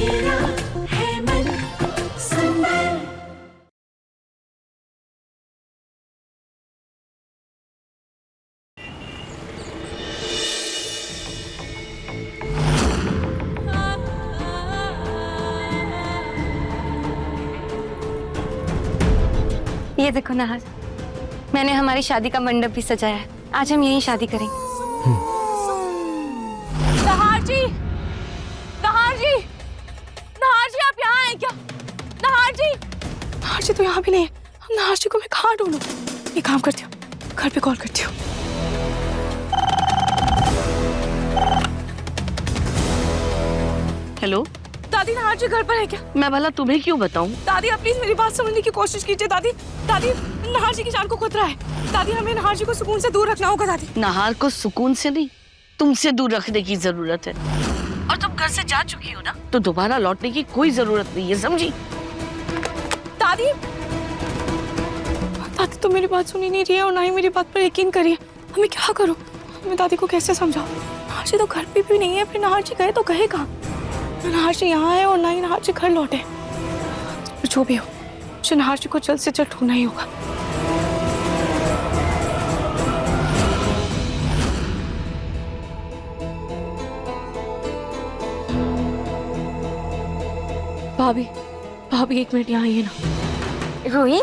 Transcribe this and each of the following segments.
मेरा है मन सुंदर। ये देखो नहार, मैंने हमारी शादी का मंडप भी सजाया है। आज हम यहीं शादी करेंगे। नहार जी, नहार जी, नहार जी, आप यहाँ हैं क्या? नहार जी तो यहाँ भी नहीं है। नहार जी को मैं कहाँ ढूंढूं? एक काम करती हूँ, घर पे कॉल करती हूँ। हेलो दादी, नहार जी घर पर है क्या? मैं भला तुम्हें क्यों बताऊं? दादी, आप प्लीज मेरी बात समझने की कोशिश कीजिए। दादी, नहार जी की जान को खतरा है। दादी, हमें नहार जी को सुकून से दूर रखना होगा। दादी, नहार को सुकून से नहीं, तुमसे दूर रखने की जरूरत है। और तुम घर से जा चुकी हो ना, तो दोबारा लौटने की कोई जरूरत नहीं है, समझी? दादी तो मेरी बात सुनी नहीं रही है और ना ही मेरी बात पर यकीन करिए। हमें क्या करूं? मैं दादी को कैसे समझाऊं? नहार जी तो घर पे भी नहीं है। फिर नहार जी गए तो गए कहाँ? नहार जी यहाँ है और ना ही नहार जी घर लौटे। जो भी हो, मुझे नहार जी को जल्द से जल्द ढूंढना ही होगा। भाभी 1 मिनट यहाँ आइए ना। रोही,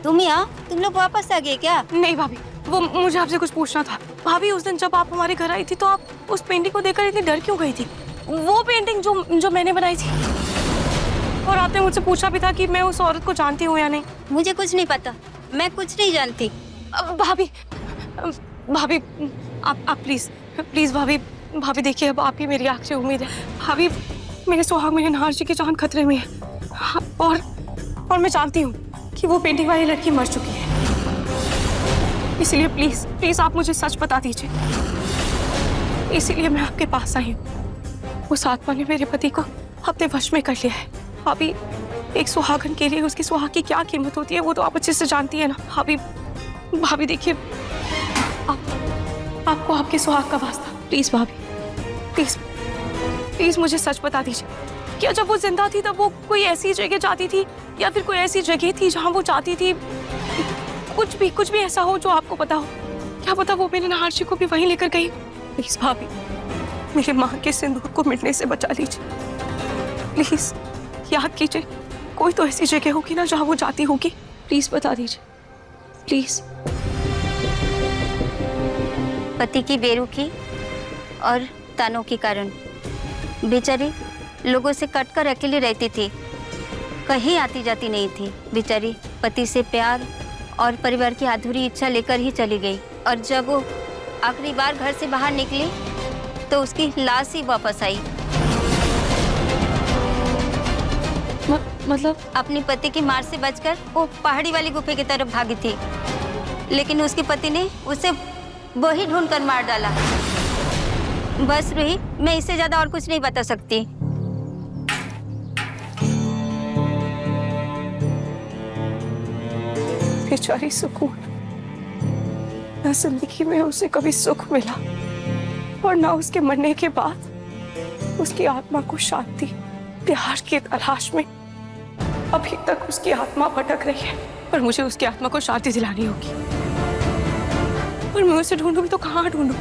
तुम यहाँ? तुम लोग वापस आ गए क्या? नहीं भाभी, वो मुझे आपसे कुछ पूछना था। भाभी, उस दिन जब आप हमारे घर आई थी तो आप उस पेंटिंग को देखकर इतनी डर क्यों गई थी? वो पेंटिंग जो मैंने बनाई थी। और आपने मुझसे पूछा भी था कि मैं उस औरत को जानती हूँ या नहीं। मुझे कुछ नहीं पता, मैं कुछ नहीं जानती। भाभी आप प्लीज भाभी देखिए, अब आपकी मेरी आँख से उम्मीद है। भाभी, मेरे सुहाग, मेरे नहार जी की जान खतरे में है। और मैं जानती हूँ कि वो पेंटिंग वाली लड़की मर चुकी है। इसलिए प्लीज आप मुझे सच बता दीजिए। इसीलिए मैं आपके पास आई हूँ। उस आत्मा ने मेरे पति को अपने वश में कर लिया है। भाभी, एक सुहागन के लिए उसकी सुहाग की क्या कीमत होती है वो तो आप अच्छे से जानती है ना। भाभी देखिए, आपको आपके सुहाग का वास्ता, प्लीज भाभी, प्लीज मुझे सच बता दीजिए। क्या जब वो जिंदा थी तब वो कोई ऐसी जगह जाती थी या फिर कोई ऐसी जगह थी जहां वो जाती थी? कुछ भी ऐसा हो जो आपको पता हो। क्या पता वो मेरे नहार जी को भी वहीं लेकर गई। प्लीज भाभी, मेरे माँ के सिंदूर को मिटने से बचा लीजिए। प्लीज याद कीजिए, कोई तो ऐसी जगह होगी ना जहां वो जाती होगी। प्लीज बता दीजिए, प्लीज। पति की बेरुखी और तानों के कारण बेचारी लोगों से कटकर अकेली रहती थी, कहीं आती जाती नहीं थी। बेचारी पति से प्यार और परिवार की अधूरी इच्छा लेकर ही चली गई। और जब वो आखिरी बार घर से बाहर निकली तो उसकी लाश ही वापस आई। मतलब? अपने पति की मार से बचकर वो पहाड़ी वाली गुफे की तरफ भागी थी, लेकिन उसके पति ने उसे वही ढूंढकर मार डाला। बस रूही, मैं इससे ज्यादा और कुछ नहीं बता सकती। बेचारी सुकून, न जिंदगी में उसे कभी सुख मिला और न उसके मरने के बाद उसकी आत्मा को शांति। प्यार की तलाश में अभी तक उसकी आत्मा भटक रही है, पर मुझे उसकी आत्मा को शांति दिलानी होगी। और मैं उसे ढूंढूं भी तो कहाँ ढूंढूं?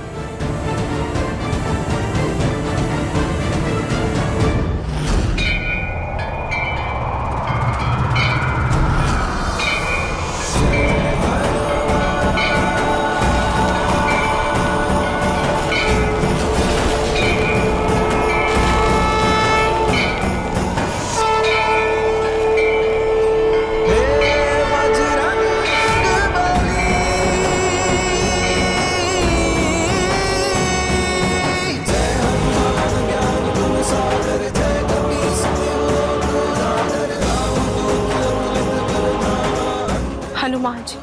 हनुमान जी,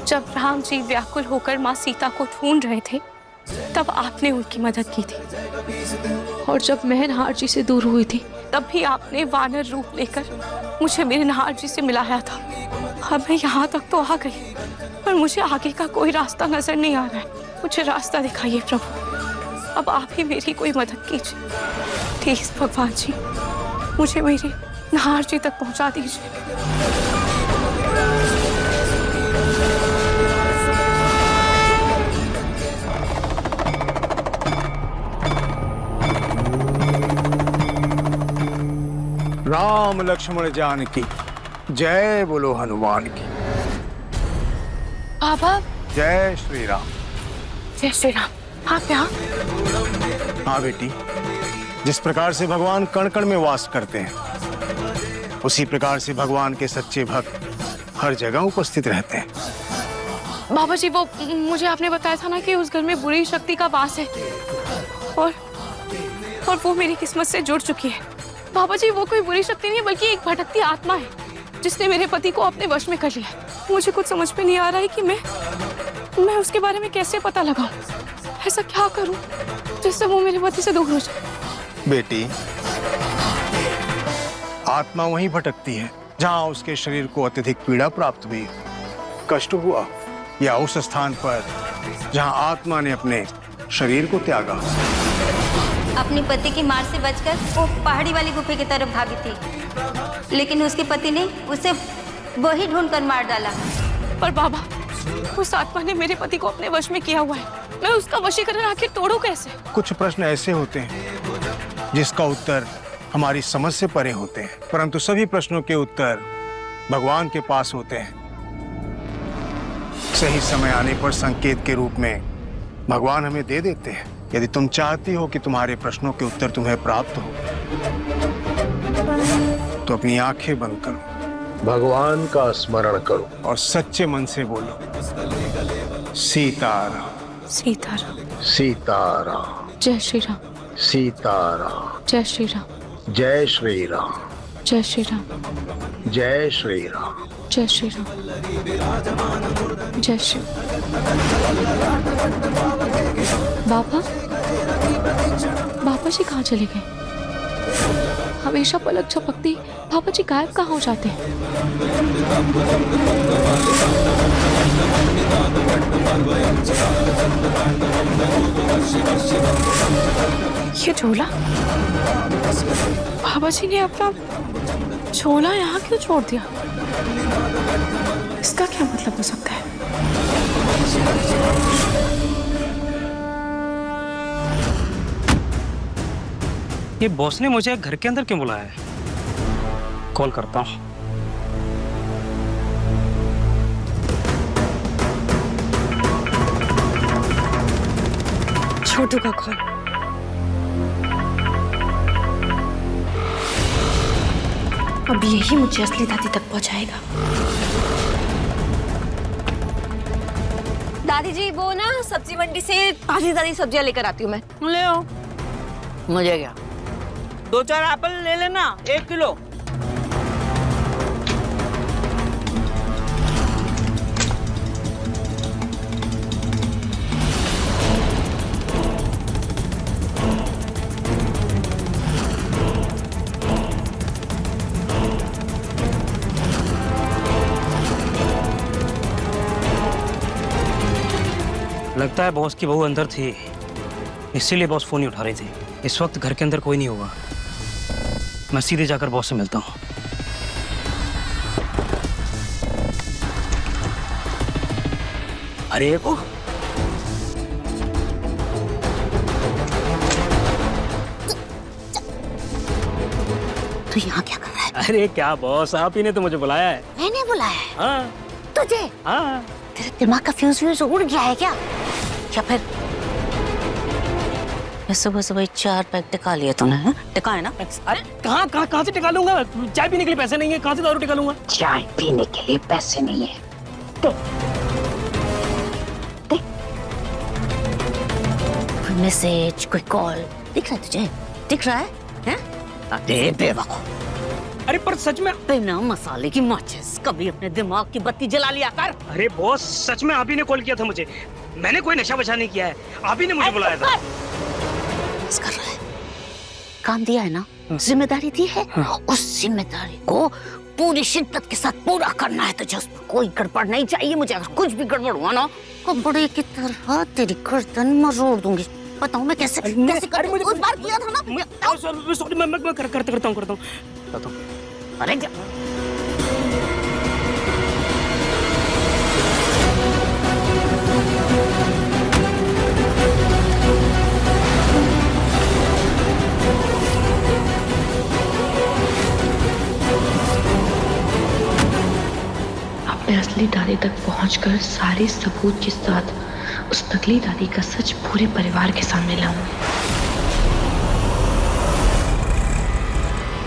जब राम जी व्याकुल होकर माँ सीता को ढूंढ रहे थे तब आपने उनकी मदद की थी। और जब मैं नहार जी से दूर हुई थी तब भी आपने वानर रूप लेकर मुझे मेरे नहार जी से मिलाया था। अब मैं यहाँ तक तो आ गई, पर मुझे आगे का कोई रास्ता नजर नहीं आ रहा है। मुझे रास्ता दिखाइए प्रभु, अब आप ही मेरी कोई मदद कीजिए प्लीज भगवान जी। मुझे मेरी नाहर जी तक पहुंचा दीजिए। राम लक्ष्मण जानकी जय बोलो हनुमान की। बाबा जय श्री राम। जय श्री राम। आप यहाँ? हाँ बेटी, जिस प्रकार से भगवान कण कण में वास करते हैं उसी प्रकार से भगवान के सच्चे भक्त हर जगह उपस्थित रहते हैं। बाबा जी, वो मुझे आपने बताया था ना कि उस घर में बुरी शक्ति का वास है और वो मेरी किस्मत से जुड़ चुकी है। बाबा जी, वो कोई बुरी शक्ति नहीं है बल्कि एक भटकती आत्मा है जिसने मेरे पति को अपने वश में कर लिया। मुझे कुछ समझ में नहीं आ रहा है कि मैं उसके बारे में कैसे पता लगाऊं। ऐसा क्या करूं जिससे वो मेरे पति से दूर हो जाए। बेटी, आत्मा वहीं भटकती है जहां उसके शरीर को अत्यधिक पीड़ा प्राप्त हुई, कष्ट हुआ, या उस स्थान पर जहां आत्मा ने अपने शरीर को त्यागा। अपने पति की मार से बचकर वो पहाड़ी वाली गुफे की तरफ भागी थी, लेकिन उसके पति ने उसे वही ढूंढकर मार डाला। पर बाबा, उस आत्मा ने मेरे पति को अपने वश में किया हुआ है। मैं उसका वशीकरण आखिर तोड़ूं कैसे? कुछ प्रश्न ऐसे होते हैं जिसका उत्तर हमारी समझ से परे होते हैं, परंतु सभी प्रश्नों के उत्तर भगवान के पास होते हैं। सही समय आने पर संकेत के रूप में भगवान हमें दे देते हैं। यदि तुम चाहती हो कि तुम्हारे प्रश्नों के उत्तर तुम्हें प्राप्त हो तो अपनी आंखें बंद करो, भगवान का स्मरण करो और सच्चे मन से बोलो, सीताराम सीताराम। सीताराम। जय श्री राम। सीताराम। जय श्री राम। जय श्री राम। जय श्री राम। जय श्री राम। जय श्री राम। जय श्री। बाबा जी कहाँ चले गए? हमेशा पलक झपकती बाबा जी गायब कहाँ हो जाते हैं? ये झोला, बाबा जी ने अपना झोला यहाँ क्यों छोड़ दिया? इसका क्या मतलब हो सकता है? ये बॉस ने मुझे घर के अंदर क्यों बुलाया है? कॉल करता हूँ। छोटू का कॉल। अब यही मुझे असली दादी तक पहुंचाएगा। दादी जी, वो ना सब्जी मंडी से ताजी ताजी सब्जियां लेकर आती हूँ मैं। ले आओ। मुझे क्या, 2-4 एप्पल ले लेना, 1 किलो। लगता है बॉस की बहू अंदर थी, इसीलिए बॉस फोन नहीं उठा रही थी। इस वक्त घर के अंदर कोई नहीं होगा, मैं सीधे जाकर बॉस से मिलता हूँ। अरे वो तू यहाँ क्या कर रहा है? अरे क्या बॉस, आप ही ने तो मुझे बुलाया है। मैंने बुलाया है हाँ तुझे? हाँ। तेरे दिमाग का फ्यूज उड़ गया है क्या? या फिर मैं सुबह सुबह 4 पैक टिका लिए तूने? है टिका है ना? अरे कहाँ से टिका लूंगा? चाय पीने के लिए पैसे नहीं है, कहाँ से दारू टिका लूंगा? चाय पीने के लिए पैसे नहीं है। देख कोई मैसेज, कोई कॉल दिख रहा है तुझे? दिख रहा है? हैं? अरे बेवकूफ। अरे पर सच में। बिना मसाले की माचिस, कभी अपने दिमाग की बत्ती जला लिया कर। अरे बॉस, सच में आप ही ने कॉल किया था मुझे। मैंने कोई नशा वशा नहीं किया है, आप ही ने मुझे बुलाया था। कर रहा है, काम दिया है ना, जिम्मेदारी दी है, उस जिम्मेदारी को पूरी शिद्दत के साथ पूरा करना है तुझे। उसमें कोई गड़बड़ नहीं चाहिए मुझे। अगर कुछ भी गड़बड़ हुआ ना, कपड़े की तरह तेरी गर्दन मरोड़ दूंगी। बताऊं मैं कैसे कैसे करूं? उस बार किया था ना। सॉरी, मैं करता हूँ। अरे क्या अपने असली दादी तक पहुंचकर सारे सबूत के साथ उस नकली दादी का सच पूरे परिवार के सामने लाऊंगी।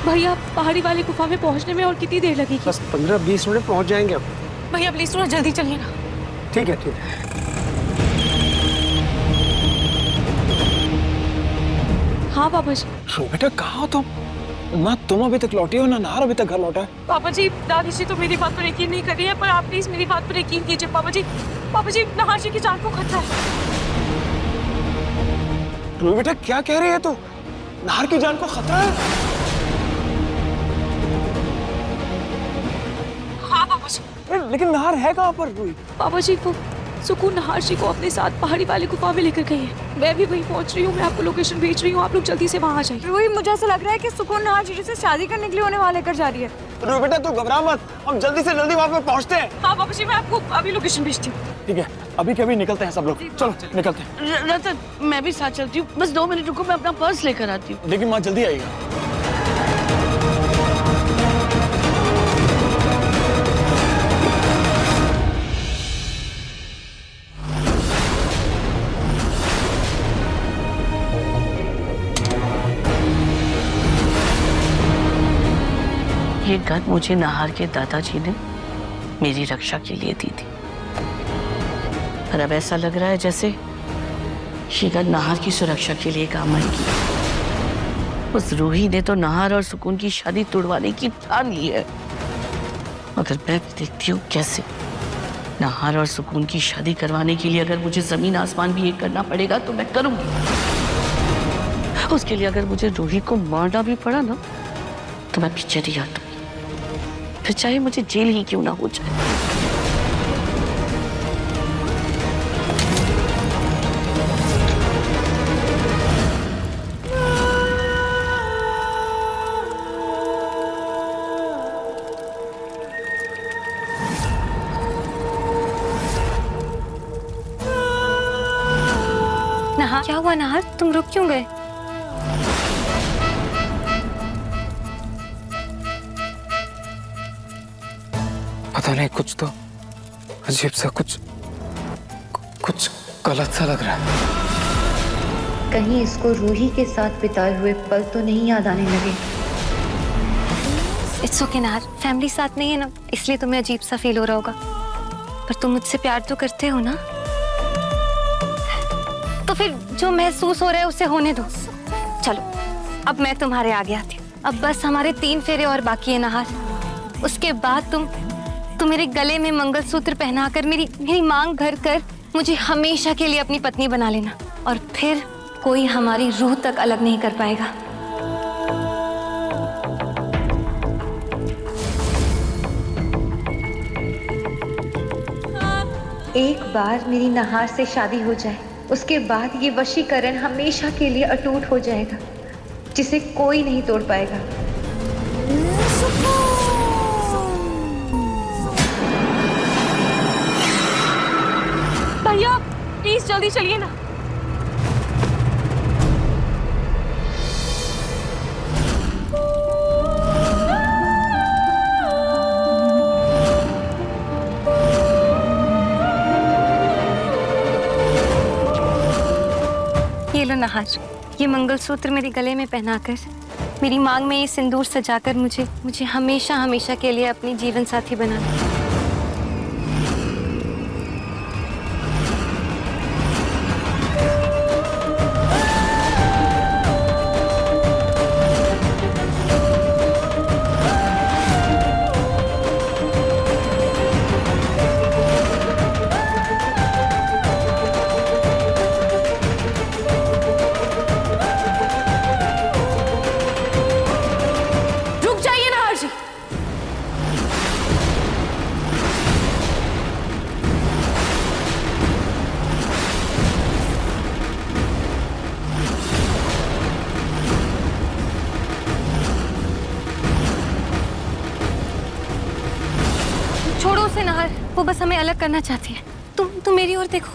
भैया पहाड़ी वाली गुफा में पहुंचने में और कितनी देर लगेगी? बस 15-20 मिनट पहुंच जाएंगे अब। भैया प्लीज थोड़ा जल्दी चलिए ना। ठीक है। हाँ पापा जी। बेटा कहाँ हो तुम? ना तुम अभी तक लौटी हो ना नाहर अभी तक घर लौटा है। पापा जी दादी जी तो मेरी बात पर यकीन नहीं कर रही है, पर आप प्लीज मेरी बात पर यकीन कीजिए पापा जी। पापा जी नहार जी की जान को खतरा है। रूही बेटा क्या कह रही है तू? नाहर की जान को खतरा है? हाँ पापा जी। लेकिन नाहर है कहाँ पर रूही? पापा जी वो सुकून नहार जी को अपने साथ पहाड़ी वाली गुफा में लेकर गई है। मैं भी वहीं पहुंच रही हूँ, मैं आपको लोकेशन भेज रही हूँ, आप लोग जल्दी से वहाँ आ जाइए। रूही, मुझे ऐसा लग रहा है कि सुकून नहार जी से शादी करने के लिए उन्हें वहाँ लेकर जा रही है। रूही बेटा तू घबरा मत, हम जल्दी से जल्दी वहाँ पे पहुँचते हैं। हाँ पापा जी मैं आपको अभी लोकेशन भेजती हूँ। ठीक है अभी के अभी निकलते हैं सब लोग, चलो निकलते हैं। रतन मैं भी साथ चलती हूँ, बस 2 मिनट रुको, मैं अपना पर्स लेकर आती हूँ। लेकिन माँ जल्दी आइएगा। ये गन मुझे नाहर के दादाजी ने मेरी रक्षा के लिए दी थी, पर अब ऐसा लग रहा है जैसे ये गन नाहर की सुरक्षा के लिए काम आएगी। उस रूही ने तो नाहर और सुकून की शादी तोड़वाने की ठान ली है, मगर मैं भी देखती हूँ कैसे नाहर और सुकून की शादी करवाने के लिए अगर मुझे जमीन आसमान भी एक करना पड़ेगा तो मैं करूंगी। उसके लिए अगर मुझे रूही को मारना भी पड़ा ना तो मैं पीछे नहीं हटूंगी, फिर चाहे मुझे जेल ही क्यों ना हो जाए। नहार, क्या हुआ नहार, तुम रुक क्यों गए? पता नहीं कुछ तो अजीब सा कुछ गलत सा लग रहा है। कहीं इसको रूही के साथ बिताए हुए पल तो नहीं याद आने लगे? इट्स ओके नहार, फैमिली साथ नहीं है ना, इसलिए तुम्हें अजीब सा फील हो रहा होगा, पर तुम मुझसे प्यार तो करते हो ना, तो फिर जो महसूस हो रहा है उसे होने दो। चलो अब मैं तुम्हारे आगे आती हूँ। अब बस हमारे 3 फेरे और बाकी है नहार, उसके बाद तुम मेरे गले में मंगलसूत्र पहनाकर मेरी मांग भर कर मुझे हमेशा के लिए अपनी पत्नी बना लेना, और फिर कोई हमारी रूह तक अलग नहीं कर पाएगा। एक बार मेरी नाहर से शादी हो जाए, उसके बाद ये वशीकरण हमेशा के लिए अटूट हो जाएगा, जिसे कोई नहीं तोड़ पाएगा। भैया प्लीज जल्दी चलिए ना। ये लो नहार, ये मंगलसूत्र मेरे गले में पहनाकर, मेरी मांग में ये सिंदूर सजाकर मुझे हमेशा हमेशा के लिए अपनी जीवन साथी बना लो। से नहार, वो बस हमें अलग करना चाहती है। तुम मेरी ओर देखो,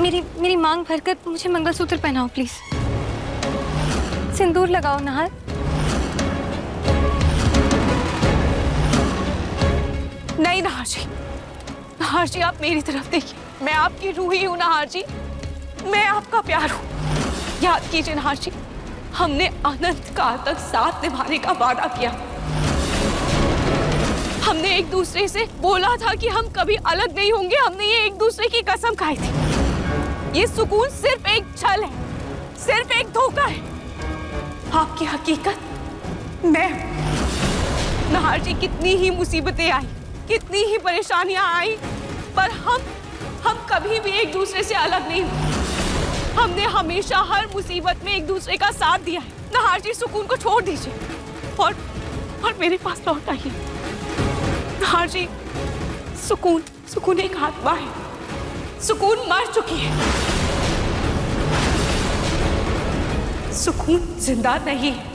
मेरी मांग भरकर मुझे मंगलसूत्र पहनाओ प्लीज। सिंदूर लगाओ नहार। नहीं नहार जी, नहार जी आप मेरी तरफ देखिए, मैं आपकी रूही हूँ नहार जी, मैं आपका प्यार हूँ। याद कीजिए नहार जी, हमने अनंत काल तक साथ निभाने का वादा किया। हमने एक दूसरे से बोला था कि हम कभी अलग नहीं होंगे, हमने ये एक दूसरे की कसम खाई थी। ये सुकून सिर्फ एक छल है, सिर्फ एक धोखा है। आपकी हकीकत मैं नहार जी, कितनी ही मुसीबतें आई, कितनी ही परेशानियां आई, पर हम कभी भी एक दूसरे से अलग नहीं हुए। हमने हमेशा हर मुसीबत में एक दूसरे का साथ दिया है। नहार जी सुकून को छोड़ दीजिए और मेरे पास लौट आइए। नहार जी, सुकून एक आत्मा है, सुकून मर चुकी है, सुकून जिंदा नहीं है।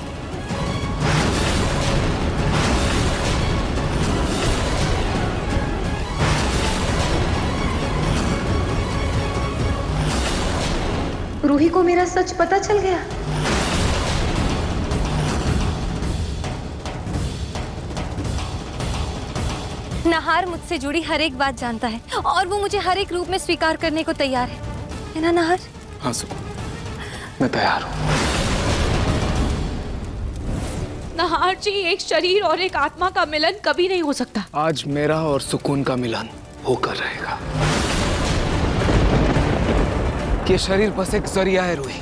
रूही को मेरा सच पता चल गया। नहार मुझसे जुड़ी हर एक बात जानता है और वो मुझे हर एक रूप में स्वीकार करने को तैयार है ना नहार? हाँ सुकून, मैं तैयार हूँ। नहार जी, एक शरीर और एक आत्मा का मिलन कभी नहीं हो सकता। आज मेरा और सुकून का मिलन होकर रहेगा। ये शरीर बस एक जरिया है रूही,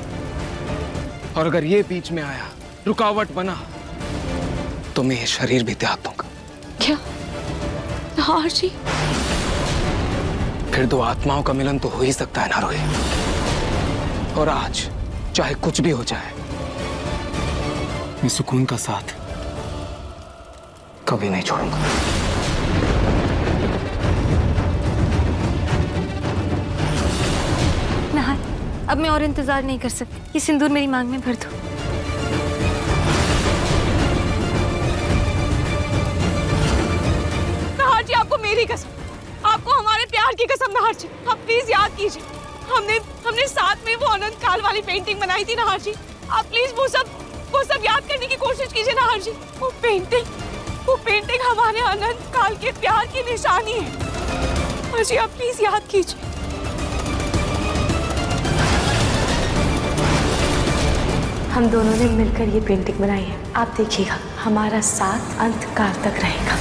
और अगर ये बीच में आया, रुकावट बना, तो मैं ये शरीर भी त्याग दूंगा। क्या नहार जी? फिर दो आत्माओं का मिलन तो हो ही सकता है ना रूही। और आज चाहे कुछ भी हो जाए, मैं सुकून का साथ कभी नहीं छोड़ूंगा। नहार, अब मैं और इंतजार नहीं कर सकती। ये सिंदूर मेरी मांग में भर दो। नहार जी, आपको मेरी कसम, आपको हमारे प्यार की कसम नहार जी, आप प्लीज याद कीजिए, हमने साथ में वो अनंत काल वाली पेंटिंग बनाई थी नहार जी। आप प्लीज वो सब याद करने की कोशिश कीजिए नहार जी। वो पेंटिंग हमारे अनंत काल के प्यार की निशानी है नहार जी, आप प्लीज याद कीजिए। हम दोनों ने मिलकर ये पेंटिंग बनाई है, आप देखिएगा हमारा साथ अंत काल तक रहेगा।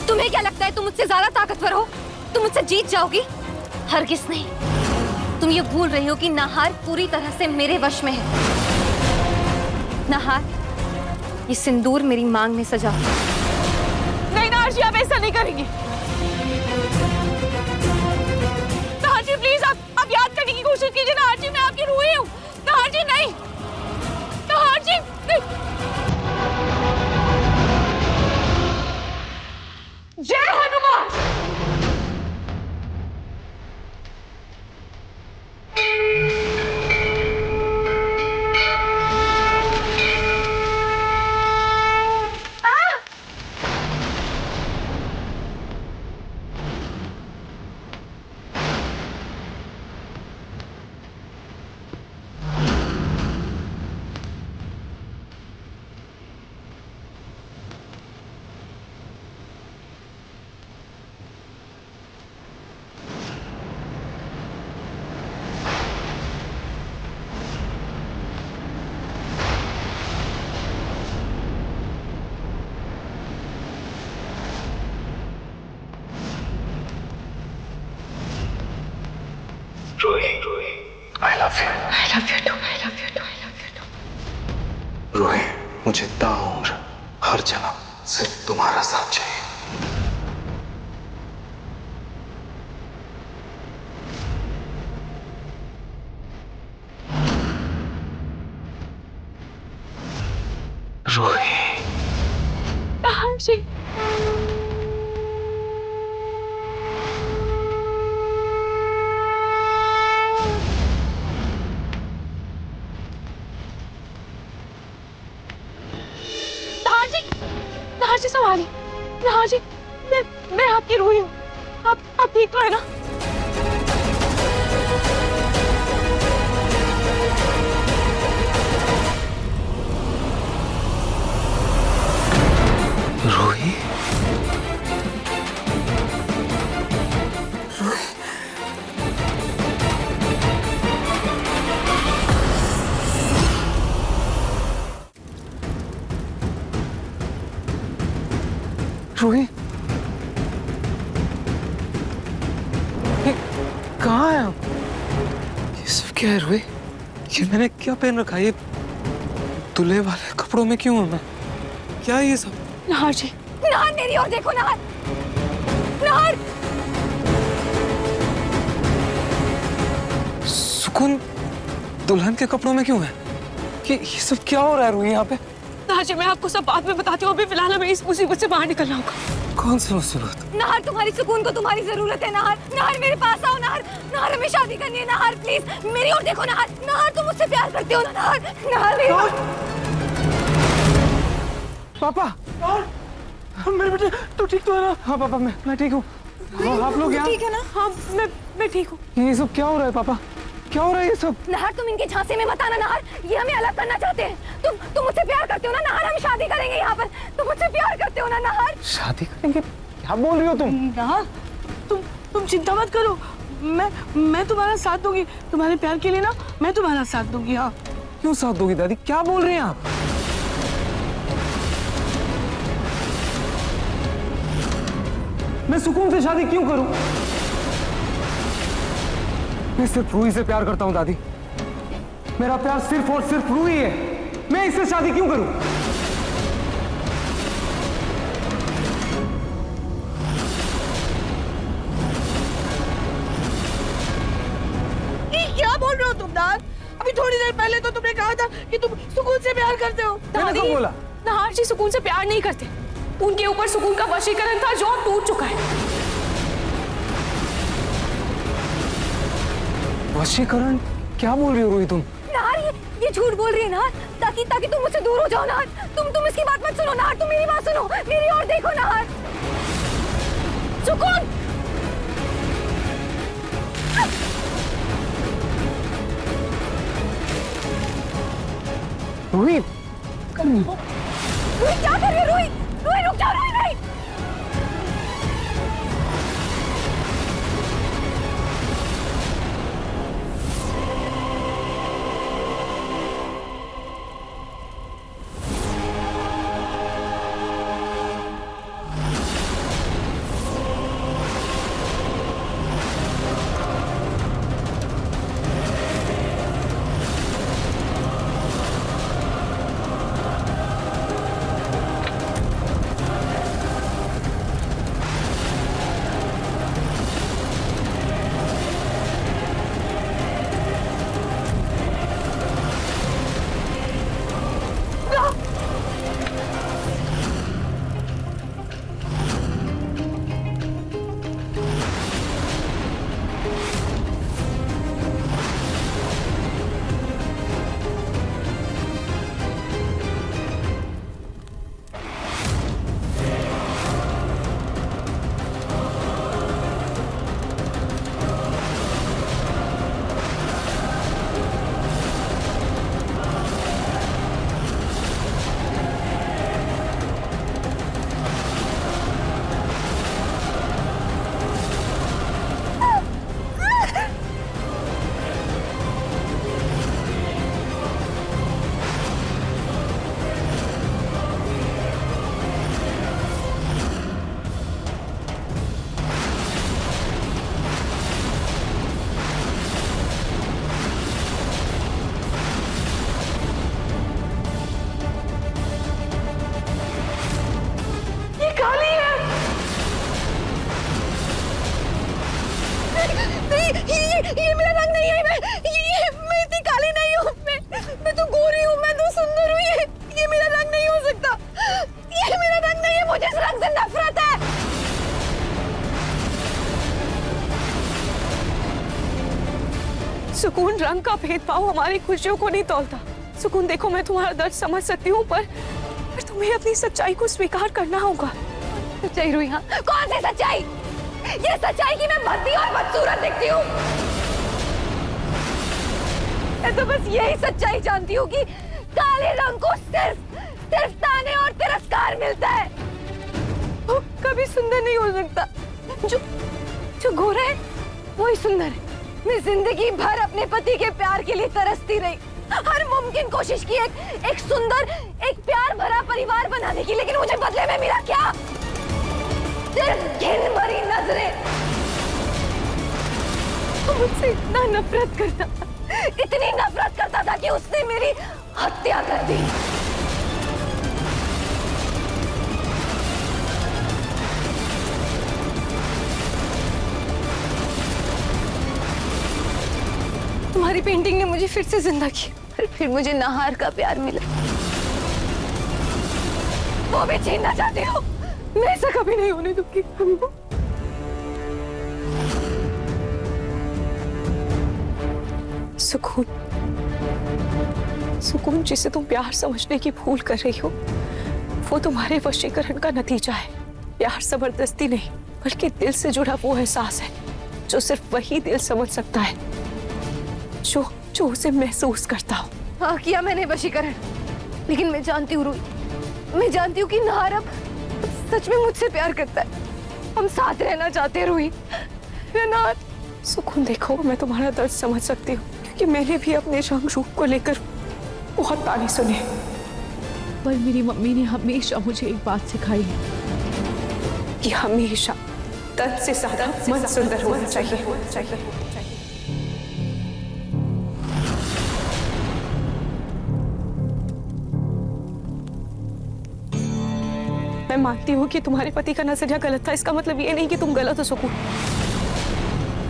तुम्हें क्या लगता है तुम मुझसे ज्यादा ताकतवर हो? तुम मुझसे जीत जाओगी? हरगिज नहीं। तुम ये भूल रही हो कि नहार पूरी तरह से मेरे वश में है। नहार, ये सिंदूर मेरी मांग में सजा। नहीं नहार जी, आप ऐसा नहीं करेंगे। नहार जी प्लीज, आप याद करने की कोशिश कीजिए। नहार जी, मैं आपकी रूही हूँ। नहार जी नहीं, नहार जी नहीं। जय Hanuman. I love you. I love you too, I love you too, I love you too. Ruhi, मुझे ताउम्र हर जन्म सिर्फ तुम्हारा साथ चाहिए। रूही, नहार जी, जी सवारी, नहार जी, मैं आपकी रूही हूँ, आप ठीक तो है ना? रूही? रूही? ये कहाँ है आप? ये सब क्या है रूही? ये मैंने क्या पहन रखा है? ये दूल्हे वाले कपड़ों में क्यों हूं मैं? क्या है ये सब? नहार जी, नहार मेरी ओर देखो, नहार, नहार। सुकून दुल्हन के कपड़ों में क्यों है? ये सब क्या हो रहा है रूही यहाँ पे? नहार जी, मैं आपको सब बाद में बताती हूँ, अभी फिलहाल हमें इस मुसीबत से बाहर निकलना होगा। कौन सी मुसीबत? नहार, तुम्हारी सुकून को तुम्हारी जरूरत है। नहार, नहार मेरे पास आओ। नहार, नहार हमें शादी करनी है। नहार प्लीज मेरी ओर देखो। नहार, नहार तुम मुझसे प्यार करते हो ना? नहार, नहार मेरी ओर। पापा, मेरे बेटे तू ठीक तो है ना? हाँ पापा, मैं ठीक हूँ। आप लोग यहाँ? ठीक है ना? हाँ, मैं ठीक हूँ। ये सब क्या हो रहा है पापा? क्या हो रहा है ये सब? नहार तुम इनके झांसे में मत आना। नहार, ये हमें अलग करना चाहते हैं। तुम मुझसे प्यार करते हो ना? नहार हम शादी करेंगे यहाँ पर। तुम मुझसे प्यार करते हो ना? नहार शादी करेंगे? क्या बोल रही हो तुम? नहार, तुम चिंता मत करो, मैं तुम्हारा साथ दूंगी। तुम्हारे प्यार के लिए ना मैं तुम्हारा साथ दूंगी। हाँ। क्यों साथ दोगी दादी? क्या बोल रही हैं आप? मैं सुकून से शादी क्यों करूं? मैं सिर्फ रूही से प्यार करता हूं दादी। मेरा प्यार सिर्फ और सिर्फ रूही है। मैं इससे शादी क्यों करूं? क्या बोल रहे हो तुम नहार? अभी थोड़ी देर पहले तो तुमने कहा था कि तुम सुकून से प्यार करते हो। मैंने कब बोला? नहार जी सुकून से प्यार नहीं करते, उनके ऊपर सुकून का वशीकरण था जो अब टूट चुका है। वशीकरण? क्या बोल रही हो रूही तुम? नहार, ये झूठ बोल रही है नहार, ताकि तुम मुझसे दूर हो जाओ। नहार, तुम इसकी बात मत सुनो। नहार, तुम मेरी बात सुनो, मेरी ओर देखो। नहार, सुकून। रूही, रूही क्या कर रही है? रूही, रूही रुक जाओ। रूही नहीं। ये मेरा रंग नहीं है। मैं इतनी काली नहीं हूँ। मैं तो गोरी हूँ, मैं तो सुंदर हूँ। ये मेरा रंग नहीं हो सकता। ये मेरा रंग नहीं है, मुझे इस रंग से नफरत है। सुकून, रंग का भेदभाव हमारी खुशियों को नहीं तोलता। सुकून देखो, मैं तुम्हारा दर्द समझ सकती हूँ, पर पर तुम्हें अपनी सच्चाई को स्वीकार करना होगा। सच्चाई रूही? हाँ, कौन सी सच्चाई? ये सच्चाई कि मैं भद्दी और बदसूरत दिखती हूँ? मैं तो बस यही सच्चाई जानती हूँ कि काले रंग को सिर्फ ताने और तिरस्कार मिलता है। वो कभी सुंदर नहीं हो सकता। जो गोरा है वही सुंदर है। मैं जिंदगी भर अपने पति के प्यार के लिए तरसती रही, हर मुमकिन कोशिश की एक सुंदर, एक प्यार भरा परिवार बनाने की, लेकिन मुझे बदले में मिला क्या? सिर्फ घिन भरी नजरें। वो मुझसे इतना नफरत करता था, इतनी नफरत करता था कि उसने मेरी हत्या कर दी। तुम्हारी पेंटिंग ने मुझे फिर से जिंदा किया। फिर मुझे नाहार का प्यार मिला। वो भी छीनना चाहते हो? मैं ऐसा कभी नहीं होने दूंगी। सुकून जिसे तुम प्यार समझने की भूल कर रही हो, वो तुम्हारे वशीकरण का नतीजा है। प्यार जबरदस्ती नहीं, बल्कि दिल से जुड़ा वो एहसास है जो सिर्फ वही दिल समझ सकता है जो उसे महसूस करता हो। हाँ, किया मैंने वशीकरण, लेकिन मैं जानती हूँ रूही, मैं जानती हूँ कि नाहार अब सच में मुझसे प्यार करता है। हम साथ रहना चाहते हैं रूही। नाहार, सुकून देखो, मैं तुम्हारा दर्द समझ सकती हूँ, क्योंकि मैंने भी अपने रंग रूप को लेकर बहुत ताने सुने। पर मेरी मम्मी ने हमेशा मुझे एक बात सिखाई है कि हमेशा तन से ज्यादा मन सुंदर होना चाहिए। मैं मानती हूँ कि तुम्हारे पति का नजरिया गलत था। इसका मतलब ये नहीं कि तुम गलत हो सुकून।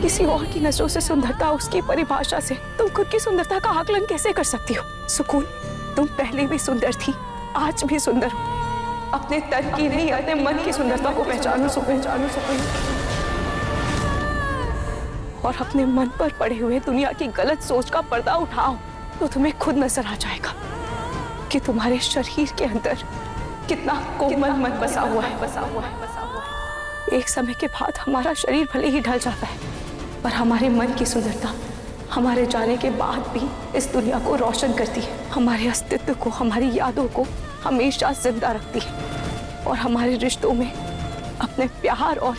किसी और की नजरों से सुंदरता, उसकी परिभाषा से तुम खुद की सुंदरता का आकलन कैसे कर सकती हो? सुकून, तुम पहले भी सुंदर थी, आज भी सुंदर हो। अपने तन की नहीं, अपने मन की सुंदरता को पहचानो सुकून। और अपने मन पर पड़े हुए दुनिया की गलत सोच का पर्दा उठाओ, तो तुम्हें खुद नजर आ जाएगा कि तुम्हारे शरीर के अंदर कितना कोमल मन बसा हुआ है। एक समय के बाद हमारा शरीर भले ही ढल जाता है, पर हमारे मन की सुंदरता हमारे जाने के बाद भी इस दुनिया को रोशन करती है, हमारे अस्तित्व को, हमारी यादों को हमेशा जिंदा रखती है, और हमारे रिश्तों में अपने प्यार और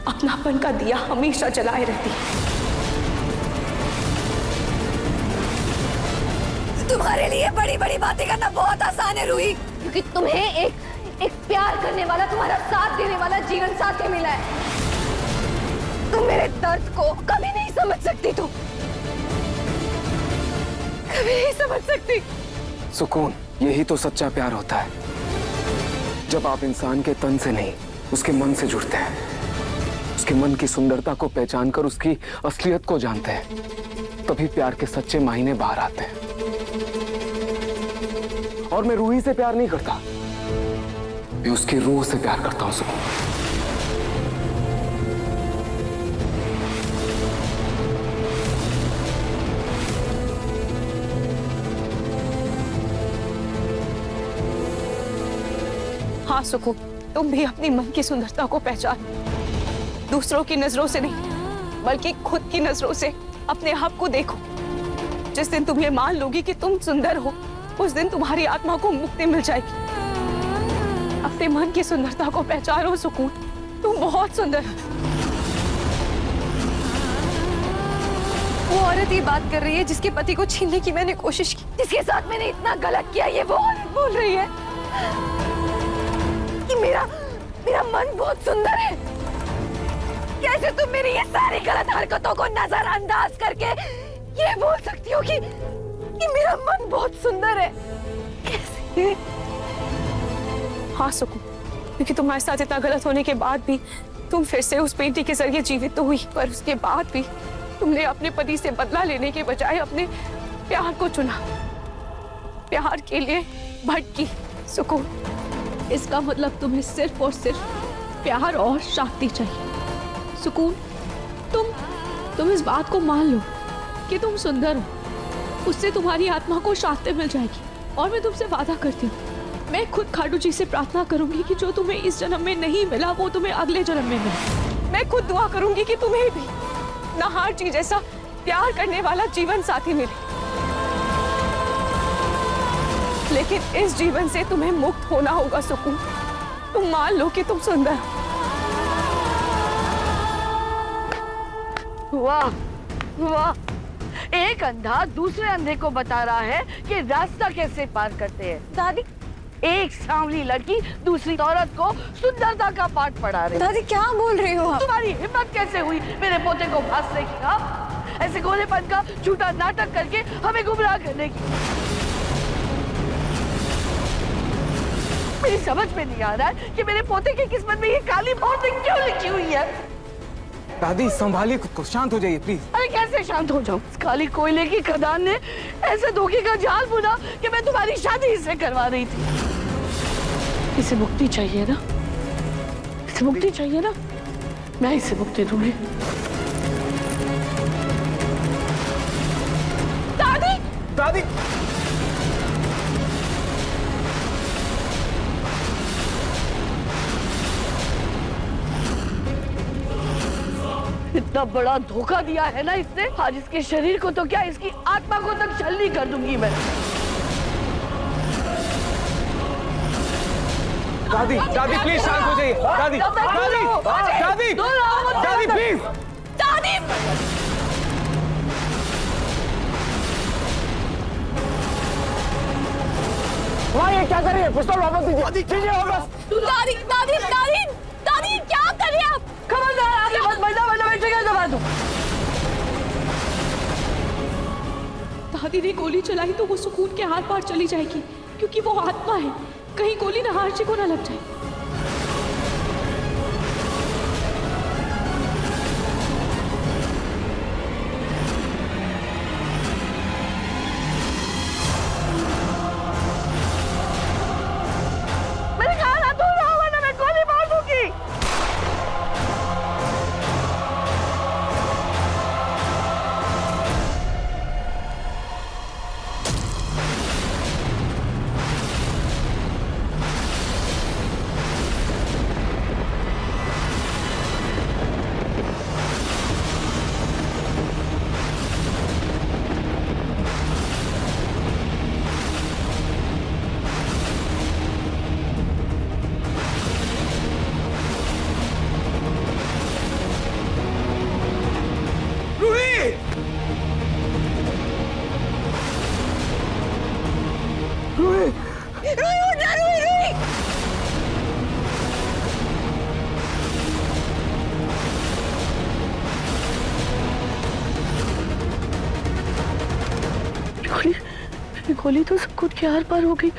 अपनापन का दिया हमेशा जलाए रहती है। तुम्हारे लिए बड़ी बड़ी बातें करना बहुत आसान है रूही, क्योंकि तुम्हें एक प्यार करने वाला, तुम्हारा साथ देने वाला जीवन साथी मिला है। तुम मेरे दर्द को कभी नहीं समझ सकती, तुम कभी नहीं समझ सकती। सुकून, यही तो सच्चा प्यार होता है, जब आप इंसान के तन से नहीं, उसके मन से जुड़ते हैं, उसके मन की सुंदरता को पहचान कर उसकी असलियत को जानते हैं, तभी प्यार के सच्चे मायने बाहर आते हैं। और मैं रूही से प्यार नहीं करता, मैं उसकी रूह से प्यार करता हूं सुकून। हाँ सुकून, तुम भी अपनी मन की सुंदरता को पहचानो, दूसरों की नजरों से नहीं, बल्कि खुद की नजरों से अपने आप को देखो। जिस दिन तुम ये मान लोगी कि तुम सुंदर हो, उस दिन तुम्हारी आत्मा को मुक्ति मिल जाएगी। अपने मन की सुंदरता को पहचानो सुकून, तुम बहुत सुंदर हो। वो औरत ये बात कर रही है जिसके पति को छीनने की मैंने कोशिश की, जिसके साथ मैंने इतना गलत किया, ये वो औरत बोल रही है कि मेरा मन बहुत सुंदर है। कैसे तुम मेरी ये सारी गलत हरकतों को नजरअंदाज करके ये बोल सकती हो कि मेरा मन बहुत सुंदर है? कैसे? हाँ सुकून, क्योंकि तुम्हारे साथ इतना गलत होने के बाद भी तुम फिर से उस पेंटिंग के जरिए जीवित तो हुई, पर उसके बाद भी तुमने अपने पति से बदला लेने के बजाय अपने प्यार को चुना, प्यार के लिए भटकी। सुकून, इसका मतलब तुम्हें सिर्फ और सिर्फ प्यार और शक्ति चाहिए। सुकून, तुम इस बात को मान लो कि तुम सुंदर हो, उससे तुम्हारी आत्मा को शांति मिल जाएगी। और मैं तुमसे वादा करती हूँ मैं खुद खाटू जी से प्रार्थना करूंगी कि जो तुम्हें इस जन्म में नहीं मिला वो तुम्हें अगले जन्म में मिले। मैं खुद दुआ करूंगी कि तुम्हें भी नाहार जी जैसा प्यार करने वाला जीवन साथी मिले, लेकिन इस जीवन से तुम्हें मुक्त होना होगा सुकून। तुम मान लो कि तुम सुंदर हो। वाह वाह, एक अंधा दूसरे अंधे को बता रहा है कि रास्ता कैसे पार करते हैं। दादी, एक सांवली लड़की दूसरी औरत को सुंदरता का पाठ पढ़ा रही। दादी क्या बोल रही हो आप? तुम्हारी हिम्मत कैसे हुई मेरे पोते को फांसने की? हाँ, ऐसे गोलेपन का झूठा नाटक करके हमें गुमराह करने की। मेरी समझ में नहीं आ रहा है कि मेरे पोते की किस्मत में ये काली मौत क्यों लिखी हुई है। दादी संभालिए खुद को, शांत हो जाइए प्लीज। अरे कैसे शांत हो जाऊं? इस काली कोयले की खदान ने ऐसे धोखे का जाल बुना कि मैं तुम्हारी शादी इससे करवा रही थी। इसे मुक्ति चाहिए ना, इसे मुक्ति चाहिए ना, मैं इसे मुक्ति दूंगी। दादी, दादी इतना बड़ा धोखा दिया है ना इसने, आज इसके शरीर को तो क्या इसकी आत्मा को तक छलनी कर दूंगी मैं। दादी दादी प्लीज शांत हो जाइए। दादी दादी दादी दादी प्लीज। दादी, ये क्या कर रही है? पिस्तौल वापस दीजिए। दीजिए वापस। दादी, दादी, दादी, दादी क्या कर रही हैं आप? खबरदार आगे मत बढ़ना वरना मैं ट्रिगर दबा दूं। दादी ने गोली चलाई तो वो सुकून के हाथ पार चली जाएगी, क्योंकि वो आत्मा है। कहीं गोली नाहार जी को ना लग जाए। मैंने कहा ना दूर रहो वरना मैं गोली मार दूंगी। गोली तो सुकून के आर पार हो गई।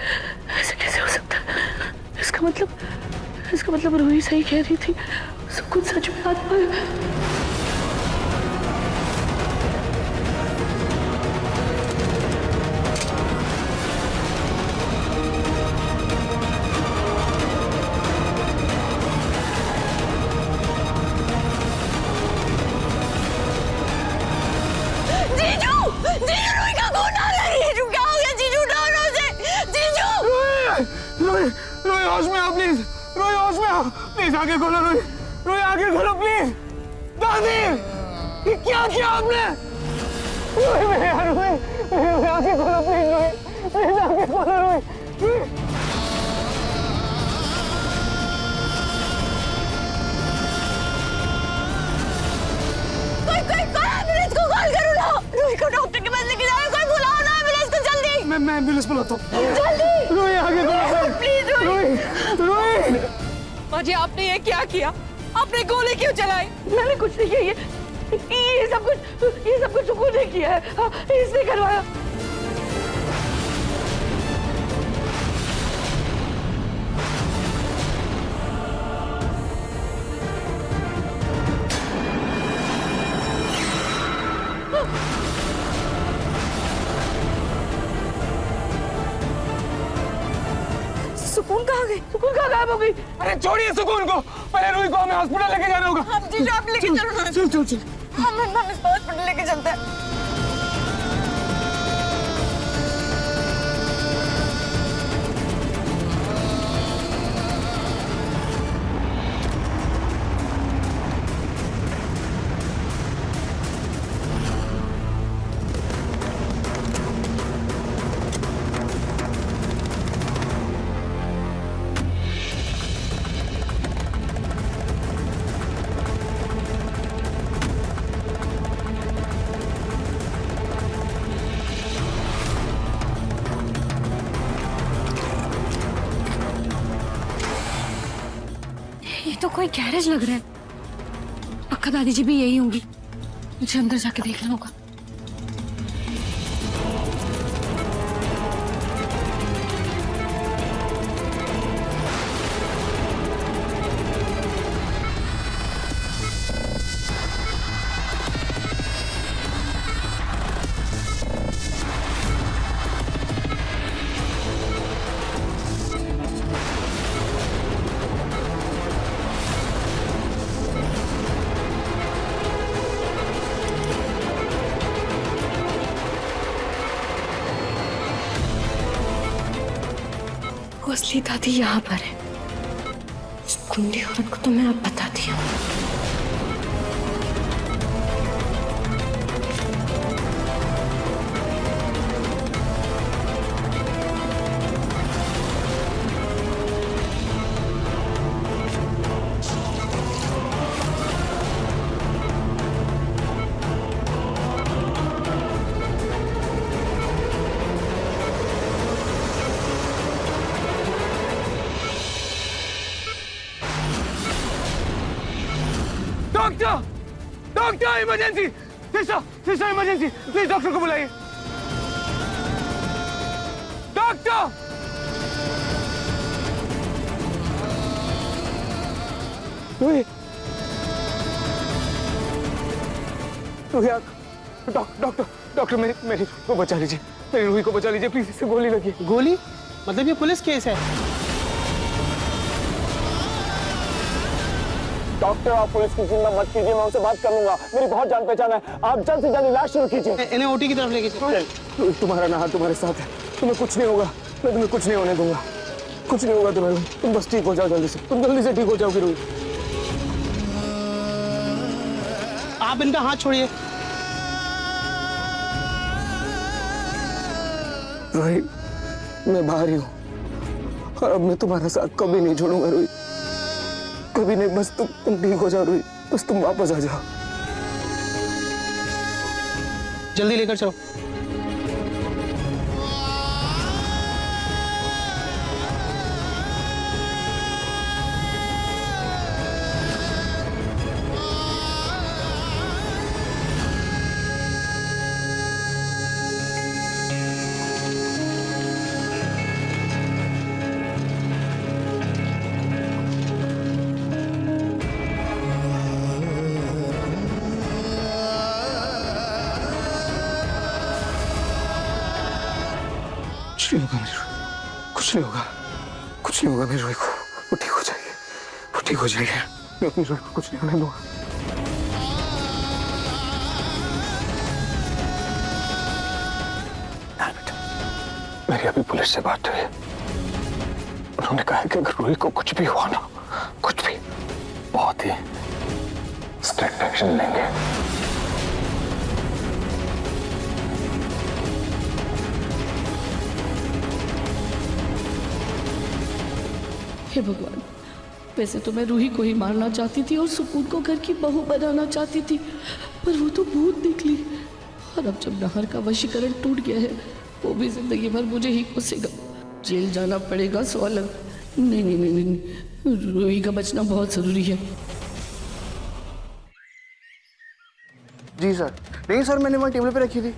ऐसे कैसे हो सकता है? इसका मतलब रूही सही कह रही थी, सुकून सच में आत्मा है। रोई होश में आओ प्लीज। रोई होश में आओ प्लीज। आगे खोलो रोई। रोई आगे खोलो प्लीज। दादी ये क्या किया आपने? रोई मेरे यार रोई आगे खोलो प्लीज। रोई आगे खोलो रोई। कोई एम्बुलेंस को कॉल करो ना। रोही को डॉक्टर के पास लेके जाओ। कोई बुलाओ ना एम्बुलेंस को जल्दी। मैं एम्बुलेंस बुलाता हूँ जल्दी। रोई आगे खोलो प्लीज रोई। रोई मुझे आपने ये क्या किया? आपने गोली क्यों चलाई? मैंने कुछ नहीं किया। ये सब कुछ सुकून ने किया है। हाँ, इसने करवाया। सुकून कहाँ गई? सुकून कहाँ गायब हो गई? अरे छोड़िए सुकून को, पहले रूही को हमें हॉस्पिटल लेके जाना होगा। हम जीजू आप लेके चलो। चल चल चल। हम इसको हॉस्पिटल लेके चलते हैं। कोई गैरेज लग रहा है। पक्का दादी जी भी यही होंगी। मुझे अंदर जाके देखना होगा। वो असली दादी यहाँ पर है। इस गुंडी औरत को तो मैं अब बताती हूँ। Doctor, doctor, emergency, sister, sister, emergency, please doctor को बुलाइए। डॉक्टर, डॉक्टर, डॉक्टर, मेरी को बचा लीजिए, मेरी रूही को बचा लीजिए प्लीज। इसे गोली लगी। गोली? मतलब ये पुलिस केस है? डॉक्टर, आप पुलिस की चिंता मत कीजिए, मैं उनसे बात कर लूंगा। मेरी बहुत जान पहचान है। आप जल्द से जल्द इलाज शुरू कीजिए। इन्हें ओटी की तरफ लेके चलो। तुम्हारा नहार तुम्हारे साथ है, तुम्हें कुछ नहीं होगा। मैं तुम्हें कुछ नहीं होने दूंगा, कुछ नहीं होगा तुम्हें। तुम बस ठीक हो जाओ जल्दी से, तुम जल्दी से ठीक हो जाओगी रूही। आप इनका हाथ छोड़िए। रूही, मैं बाहर ही हूँ और अब मैं तुम्हारा साथ कभी नहीं छोड़ूंगा रूही, कभी नहीं। बस तुम ठीक हो जाओ रूही, बस तुम वापस आ जाओ। जल्दी लेकर चलो। कुछ नहीं होगा, कुछ नहीं होगा मेरी रूही को। वो ठीक हो जाएगी, वो ठीक हो जाएगी। मैं अपनी रूही को कुछ नहीं होने दूंगा। मेरी अभी पुलिस से बात हुई है। उन्होंने कहा कि अगर रूही को कुछ भी हुआ ना, कुछ भी, बहुत ही स्ट्रिक्ट एक्शन लेंगे। हे भगवान, वैसे तो मैं रूही को ही मारना चाहती थी और सुकून को घर की बहू बनाना चाहती थी, पर वो तो भूत निकली। और अब जब नहर का वशीकरण टूट गया है, वो भी जिंदगी भर मुझे ही कोसेगा। जेल जाना पड़ेगा सो अलग। नहीं नहीं नहीं नहीं, रूही का बचना बहुत जरूरी है। जी सर। नहीं सर, मैंने वहाँ टेबल पे रखी थी।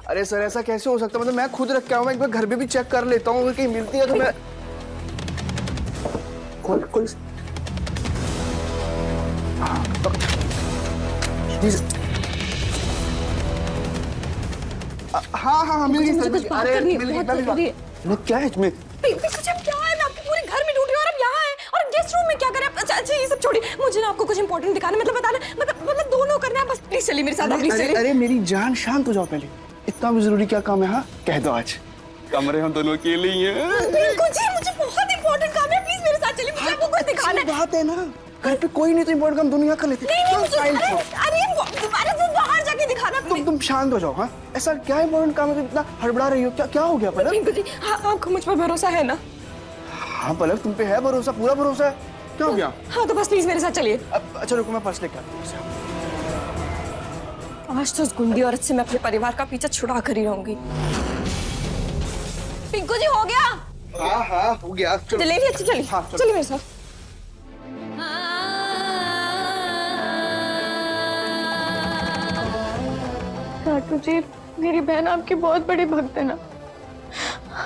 अरे सर, ऐसा कैसे हो सकता है? मतलब मैं खुद रख के आऊँ, मैं एक बार घर पे भी चेक कर लेता हूँ, अगर कहीं मिलती है तो मैं कोई जी सर। हाँ हाँ हाँ, मिल गई सर। अरे मिल गई। क्या है इसमें? क्या है? मैं आपके पूरे घर में ढूंढ रही हूँ और आप यहाँ हैं और गेस्ट रूम में क्या कर रहे हैं? अच्छा ये सब छोड़िए, मुझे ना आपको कुछ इंपॉर्टेंट दिखाना, मतलब बताना, मतलब दोनों करना है। बस प्लीज चलिए मेरे साथ। अरे मेरी जान, शांत हो जाओ पहले। इतना भी जरूरी क्या काम है? हाँ कह दो। आज कमरे हम दोनों अकेले ही हैं। बिल्कुल जी, मुझे बहुत इंपॉर्टेंट काम है, प्लीज मेरे साथ चलिए, मुझे आपको कुछ दिखाना है। बात है ना, घर पे कोई नहीं तो इंपॉर्टेंट काम दुनिया कर लेते। अरे दोबारा से बाहर जाके दिखाना। तुम शांत हो जाओ। हाँ ऐसा क्या इंपॉर्टेंट काम है तो इतना हड़बड़ा रही हो? क्या हो गया पलक? पिंकू जी, आपको मुझ पर भरोसा है ना? हाँ पलक, तुम पे है भरोसा, पूरा भरोसा है। क्या हो गया? हाँ तो बस प्लीज मेरे साथ चलिए। अच्छा रुको, मैं पर्स लेकर आता हूँ। आज तो उस गुंडी औरत से मैं अपने परिवार का पीछा छुड़ा कर ही रहूंगी। पिंकू जी, हो गया? हाँ हाँ हो गया। चलिए, चलिए, चलिए मेरे साथ। खाटू जी, मेरी बहन आपकी बहुत बड़ी भक्त है ना,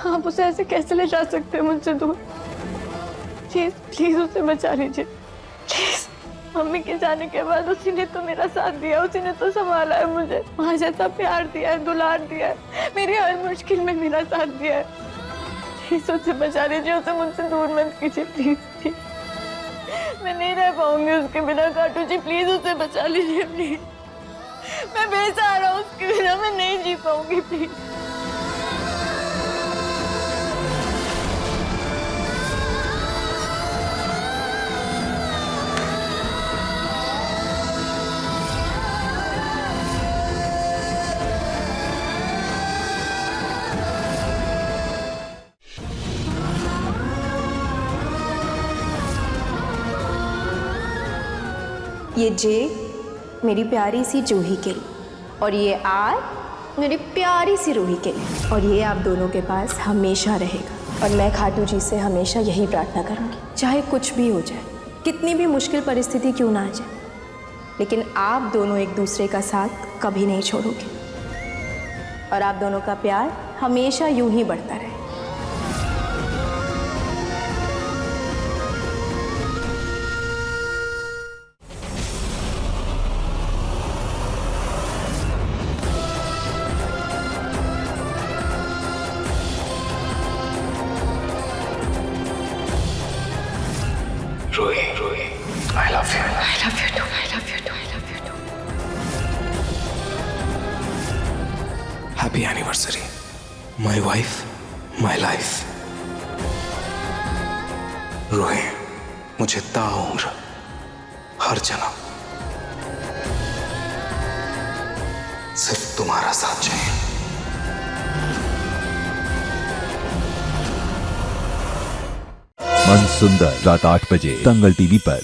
आप उसे ऐसे कैसे ले जा सकते हैं मुझसे दूर? प्लीज प्लीज उसे बचा लीजिए प्लीज। मम्मी के जाने के बाद उसी ने तो मेरा साथ दिया, उसी ने तो संभाला है मुझे, माँ जैसा प्यार दिया है, दुलार दिया है, मेरी हर मुश्किल में मेरा साथ दिया है। प्लीज उसे बचा लीजिए, उसे मुझसे दूर मत कीजिए प्लीज प्लीज। मैं नहीं रह पाऊंगी उसके बिना खाटू जी, प्लीज उसे बचा लीजिए प्लीज। मैं बेसहारा हूँ उसके बिना, मैं नहीं जी पाऊंगी प्लीज। ये जे मेरी प्यारी सी जूही के लिए, और ये आर मेरी प्यारी सी रूही के लिए, और ये आप दोनों के पास हमेशा रहेगा। और मैं खाटू जी से हमेशा यही प्रार्थना करूँगी, चाहे कुछ भी हो जाए, कितनी भी मुश्किल परिस्थिति क्यों ना आ जाए, लेकिन आप दोनों एक दूसरे का साथ कभी नहीं छोड़ोगे, और आप दोनों का प्यार हमेशा यूं ही बढ़ता रहे। Ruhi, Ruhi, I love you. I love you too, I love you too, I love you too. Happy anniversary, my wife, my life. Ruhi, मुझे ताउम्र हर जन्म सिर्फ तुम्हारा साथ चाहिए। मन सुंदर रात 8 बजे दंगल टीवी पर।